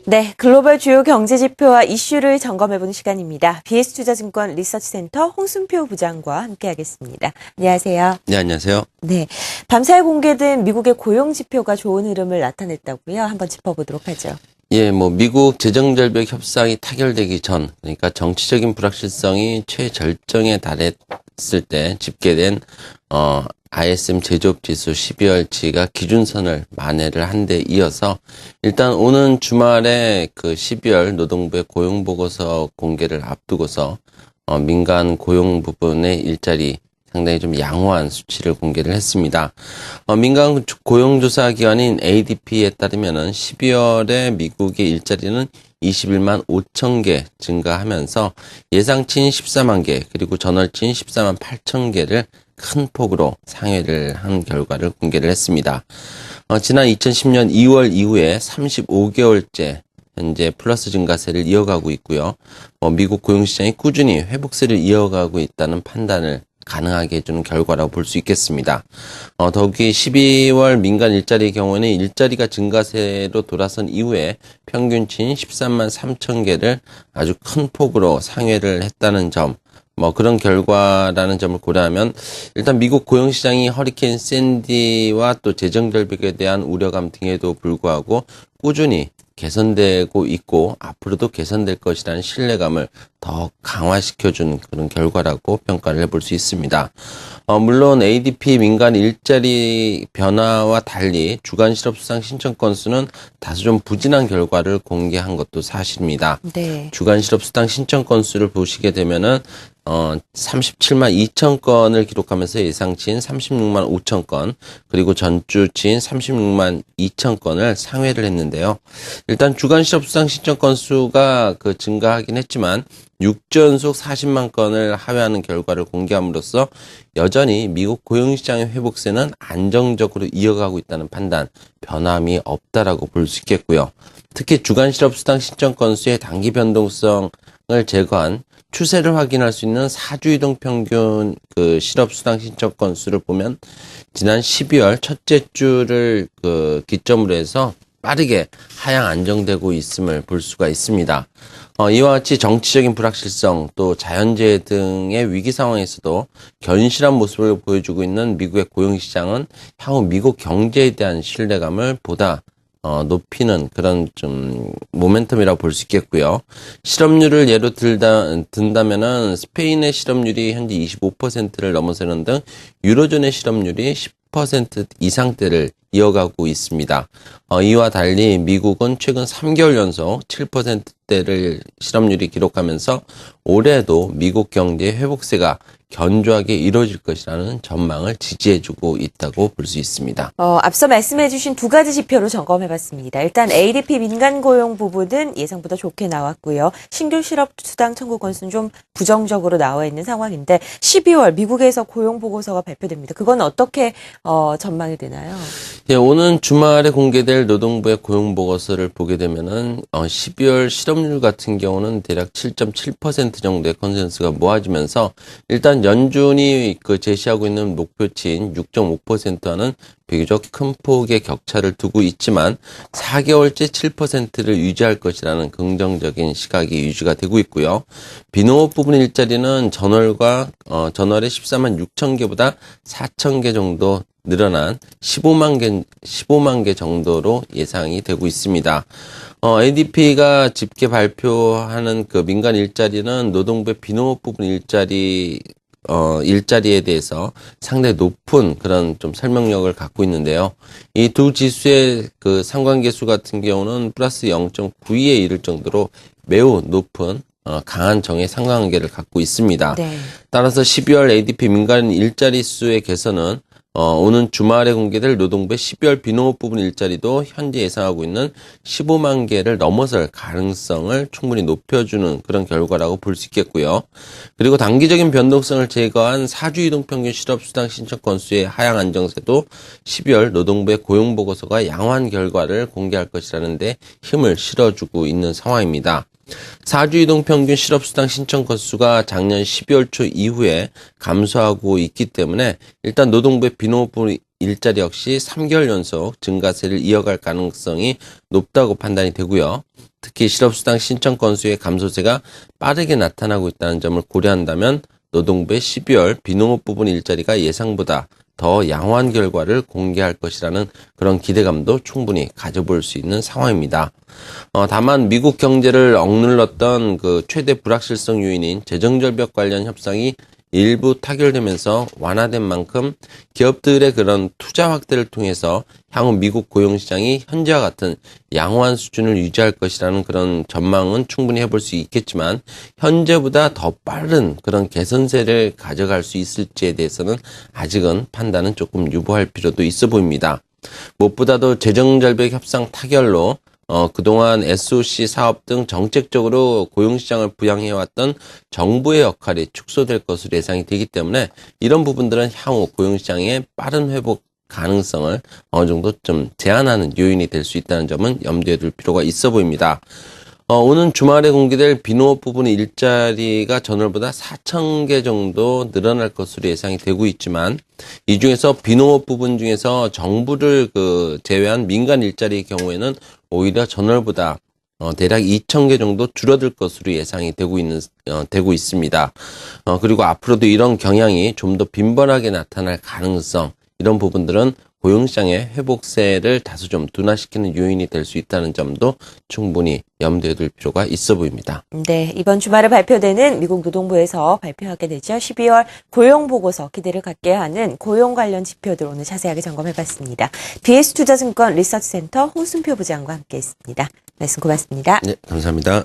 네, 글로벌 주요 경제 지표와 이슈를 점검해보는 시간입니다. BS투자증권 리서치센터 홍순표 부장과 함께하겠습니다. 안녕하세요. 네, 안녕하세요. 네, 밤사이 공개된 미국의 고용 지표가 좋은 흐름을 나타냈다고요. 한번 짚어보도록 하죠. 예, 미국 재정절벽 협상이 타결되기 전, 그러니까 정치적인 불확실성이 최절정에 달했을 때 집계된 ISM 제조업 지수 12월치가 기준선을 만회를 한 데 이어서 일단 오는 주말에 그 12월 노동부의 고용 보고서 공개를 앞두고서 민간 고용 부분의 일자리 상당히 좀 양호한 수치를 공개를 했습니다. 민간 고용조사 기관인 ADP에 따르면은 12월에 미국의 일자리는 21만 5천 개 증가하면서 예상치인 14만 개 그리고 전월치인 14만 8천 개를 큰 폭으로 상회를 한 결과를 공개를 했습니다. 지난 2010년 2월 이후에 35개월째 현재 플러스 증가세를 이어가고 있고요. 미국 고용시장이 꾸준히 회복세를 이어가고 있다는 판단을 가능하게 해주는 결과라고 볼 수 있겠습니다. 더욱이 12월 민간 일자리의 경우에는 일자리가 증가세로 돌아선 이후에 평균치인 13만 3천 개를 아주 큰 폭으로 상회를 했다는 점, 그런 결과라는 점을 고려하면 일단 미국 고용시장이 허리케인 샌디와 또 재정절벽에 대한 우려감 등에도 불구하고 꾸준히 개선되고 있고 앞으로도 개선될 것이라는 신뢰감을 더 강화시켜준 그런 결과라고 평가를 해볼 수 있습니다. 물론 ADP 민간 일자리 변화와 달리 주간 실업 수당 신청 건수는 다소 좀 부진한 결과를 공개한 것도 사실입니다. 네. 주간 실업 수당 신청 건수를 보시게 되면은 37만 2천 건을 기록하면서 예상치인 36만 5천 건, 그리고 전주치인 36만 2천 건을 상회를 했는데요. 일단 주간 실업 수당 신청 건수가 증가하긴 했지만 6주 연속 40만 건을 하회하는 결과를 공개함으로써 여전히 미국 고용시장의 회복세는 안정적으로 이어가고 있다는 판단, 변함이 없다라고 볼 수 있겠고요. 특히 주간 실업 수당 신청 건수의 단기 변동성을 제거한 추세를 확인할 수 있는 4주 이동 평균 실업 수당 신청 건수를 보면 지난 12월 첫째 주를 기점으로 해서 빠르게 하향 안정되고 있음을 볼 수가 있습니다. 이와 같이 정치적인 불확실성 또 자연재해 등의 위기 상황에서도 견실한 모습을 보여주고 있는 미국의 고용시장은 향후 미국 경제에 대한 신뢰감을 보다 높이는 그런 좀 모멘텀이라고 볼 수 있겠고요. 실업률을 예로 든다면은 스페인의 실업률이 현재 25%를 넘어서는 등 유로존의 실업률이 10% 이상대를 이어가고 있습니다. 이와 달리 미국은 최근 3개월 연속 7%대를 실업률이 기록하면서 올해도 미국 경제의 회복세가 견조하게 이루어질 것이라는 전망을 지지해주고 있다고 볼 수 있습니다. 앞서 말씀해주신 두 가지 지표로 점검해봤습니다. 일단 ADP 민간 고용 부분은 예상보다 좋게 나왔고요. 신규 실업 수당 청구 건수는 좀 부정적으로 나와 있는 상황인데 12월 미국에서 고용 보고서가 발표됩니다. 그건 어떻게 전망이 되나요? 예, 오는 주말에 공개될 노동부의 고용 보고서를 보게 되면은 12월 실업률 같은 경우는 대략 7.7% 정도의 컨센서스가 모아지면서 일단 연준이 제시하고 있는 목표치인 6.5%와는 비교적 큰 폭의 격차를 두고 있지만 4개월째 7%를 유지할 것이라는 긍정적인 시각이 유지가 되고 있고요. 비농업 부분 일자리는 전월에 14만 6천 개보다 4천 개 정도 늘어난 15만 개 정도로 예상이 되고 있습니다. ADP가 집계 발표하는 민간 일자리는 노동부의 비농업 부분 일자리에 대해서 상당히 높은 그런 좀 설명력을 갖고 있는데요. 이 두 지수의 상관계수 같은 경우는 플러스 0.92에 이를 정도로 매우 높은 강한 정의 상관관계를 갖고 있습니다. 네. 따라서 12월 ADP 민간 일자리 수의 개선은 오는 주말에 공개될 노동부의 12월 비농업 부분 일자리도 현재 예상하고 있는 15만 개를 넘어설 가능성을 충분히 높여주는 그런 결과라고 볼 수 있겠고요. 그리고 단기적인 변동성을 제거한 4주 이동평균 실업수당 신청 건수의 하향 안정세도 12월 노동부의 고용보고서가 양호한 결과를 공개할 것이라는데 힘을 실어주고 있는 상황입니다. 사주 이동 평균 실업수당 신청 건수가 작년 12월 초 이후에 감소하고 있기 때문에 일단 노동부의 비농업부 일자리 역시 3개월 연속 증가세를 이어갈 가능성이 높다고 판단이 되고요. 특히 실업수당 신청 건수의 감소세가 빠르게 나타나고 있다는 점을 고려한다면 노동부의 12월 비농업 부분 일자리가 예상보다 더 양호한 결과를 공개할 것이라는 그런 기대감도 충분히 가져볼 수 있는 상황입니다. 다만 미국 경제를 억눌렀던 그 최대 불확실성 요인인 재정절벽 관련 협상이 일부 타결되면서 완화된 만큼 기업들의 그런 투자 확대를 통해서 향후 미국 고용시장이 현재와 같은 양호한 수준을 유지할 것이라는 그런 전망은 충분히 해볼 수 있겠지만 현재보다 더 빠른 그런 개선세를 가져갈 수 있을지에 대해서는 아직은 판단은 조금 유보할 필요도 있어 보입니다. 무엇보다도 재정절벽 협상 타결로 그동안 SOC 사업 등 정책적으로 고용시장을 부양해왔던 정부의 역할이 축소될 것으로 예상이 되기 때문에 이런 부분들은 향후 고용시장의 빠른 회복 가능성을 어느 정도 좀 제한하는 요인이 될 수 있다는 점은 염두에 둘 필요가 있어 보입니다. 오는 주말에 공개될 비농업 부분 일자리가 전월보다 4,000개 정도 늘어날 것으로 예상이 되고 있지만 이 중에서 비농업 부분 중에서 정부를 제외한 민간 일자리의 경우에는 오히려 전월보다 대략 2,000개 정도 줄어들 것으로 예상이 되고 있습니다. 그리고 앞으로도 이런 경향이 좀 더 빈번하게 나타날 가능성, 이런 부분들은 고용시장의 회복세를 다소 좀 둔화시키는 요인이 될 수 있다는 점도 충분히 염두에 둘 필요가 있어 보입니다. 네, 이번 주말에 발표되는 미국 노동부에서 발표하게 되죠. 12월 고용보고서 기대를 갖게 하는 고용 관련 지표들 오늘 자세하게 점검해봤습니다. BS투자증권 리서치센터 홍순표 부장과 함께했습니다. 말씀 고맙습니다. 네, 감사합니다.